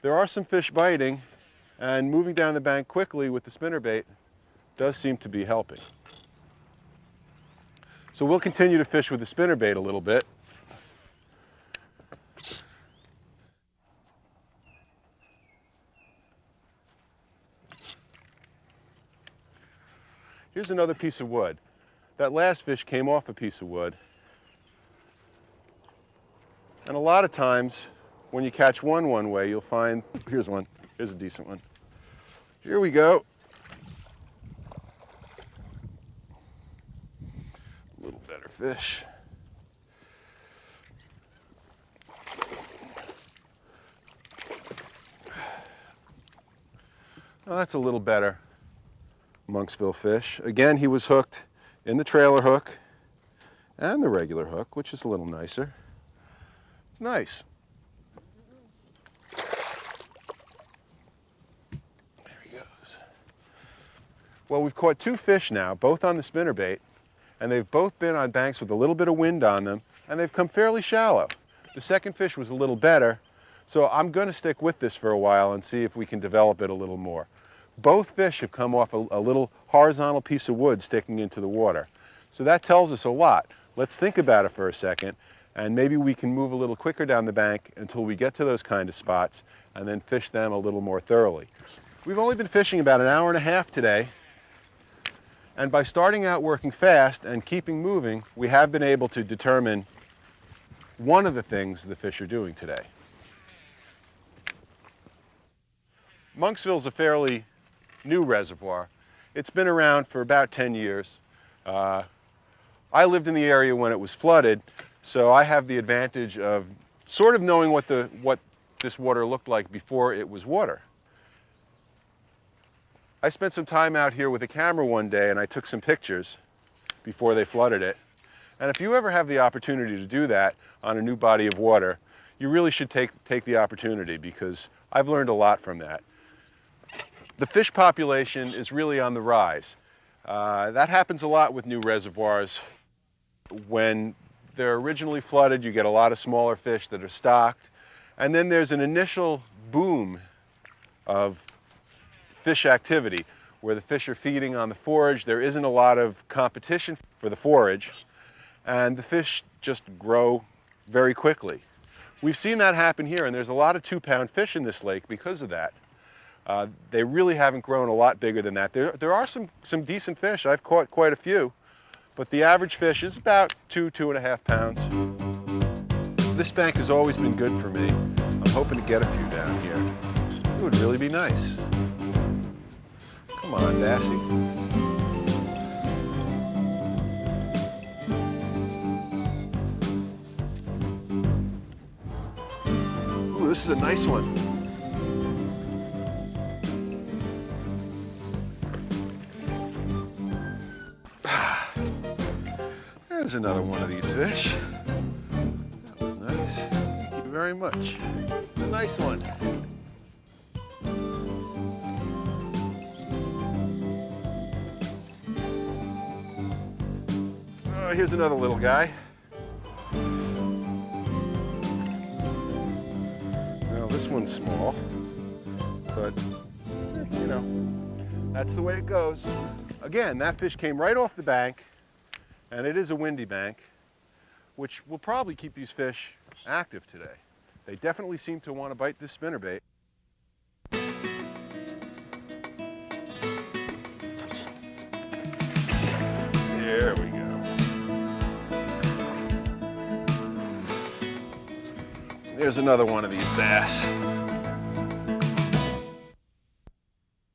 there are some fish biting, and moving down the bank quickly with the spinnerbait does seem to be helping. So we'll continue to fish with the spinnerbait a little bit. Here's another piece of wood. That last fish came off a piece of wood. And a lot of times, when you catch one way, you'll find, here's one, here's a decent one. Here we go. A little better fish. Oh, that's a little better Monksville fish. Again, he was hooked in the trailer hook and the regular hook, which is a little nicer. It's nice. There he goes. Well, we've caught two fish now, both on the spinnerbait, and they've both been on banks with a little bit of wind on them, and they've come fairly shallow. The second fish was a little better, so I'm going to stick with this for a while and see if we can develop it a little more. Both fish have come off a little horizontal piece of wood sticking into the water. So that tells us a lot. Let's think about it for a second, and maybe we can move a little quicker down the bank until we get to those kind of spots and then fish them a little more thoroughly. We've only been fishing about an hour and a half today, and by starting out working fast and keeping moving, we have been able to determine one of the things the fish are doing today. Monksville's a fairly new reservoir. It's been around for about 10 years. I lived in the area when it was flooded, so I have the advantage of sort of knowing what this water looked like before it was water. I spent some time out here with a camera one day and I took some pictures before they flooded it. And if you ever have the opportunity to do that on a new body of water, you really should take the opportunity, because I've learned a lot from that. The fish population is really on the rise. That happens a lot with new reservoirs. When they're originally flooded, you get a lot of smaller fish that are stocked, and then there's an initial boom of fish activity where the fish are feeding on the forage. There isn't a lot of competition for the forage, and the fish just grow very quickly. We've seen that happen here, and there's a lot of 2-pound fish in this lake because of that. They really haven't grown a lot bigger than that. There are some decent fish. I've caught quite a few, but the average fish is about 2.5 pounds. This bank has always been good for me. I'm hoping to get a few down here. It would really be nice. Come on, Dassy. Ooh, this is a nice one. There's another one of these fish. That was nice. Thank you very much. Nice one. Oh, here's another little guy. Well, this one's small, but you know, that's the way it goes. Again, that fish came right off the bank. And it is a windy bank, which will probably keep these fish active today. They definitely seem to want to bite this spinnerbait. There we go. There's another one of these bass.